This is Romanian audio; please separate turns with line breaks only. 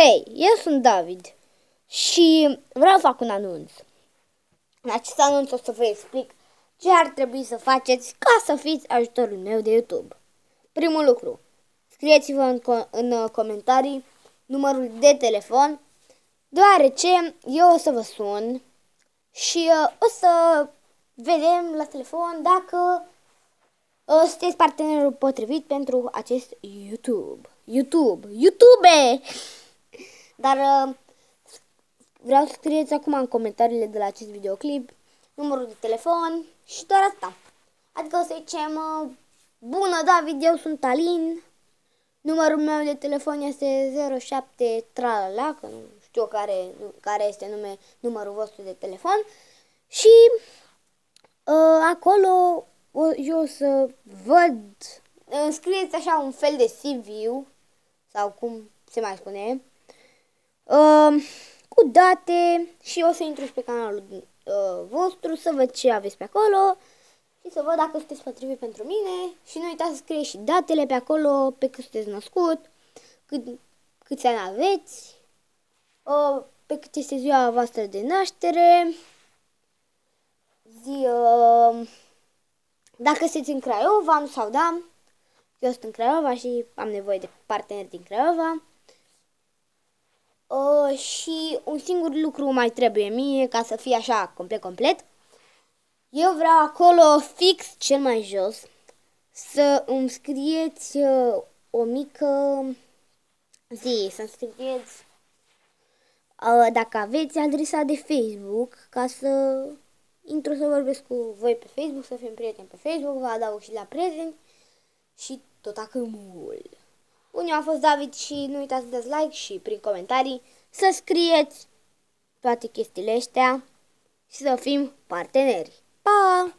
Hei, eu sunt David și vreau să fac un anunț. În acest anunț o să vă explic ce ar trebui să faceți ca să fiți ajutorul meu de YouTube. Primul lucru, scrieți-vă în comentarii numărul de telefon, deoarece eu o să vă sun și o să vedem la telefon dacă sunteți partenerul potrivit pentru acest YouTube! Dar vreau să scrieți acum în comentariile de la acest videoclip numărul de telefon și doar asta. Adică o să zicem, bună David, eu sunt Alin, numărul meu de telefon este 07 tralala, că nu știu care este numărul vostru de telefon și acolo eu o să văd, scrieți așa un fel de CV sau cum se mai spune, cu date și o să intru pe canalul vostru să văd ce aveți pe acolo și să văd dacă sunteți potrivit pentru mine și nu uitați să scrieți și datele pe acolo, pe cât sunteți născut, câți ani aveți, pe cât este ziua voastră de naștere, dacă sunteți în Craiova sau da. Eu sunt în Craiova și am nevoie de parteneri din Craiova. Și un singur lucru mai trebuie mie ca să fie așa complet. Eu vreau acolo fix cel mai jos să îmi scrieți o mică zi, să-mi scrieți dacă aveți adresa de Facebook ca să intru să vorbesc cu voi pe Facebook, să fim prieteni pe Facebook, vă adaug și la prieteni și tot acâmul. Bun, eu am fost David și nu uitați să dați like și prin comentarii să scrieți toate chestiile astea și să fim parteneri. Pa!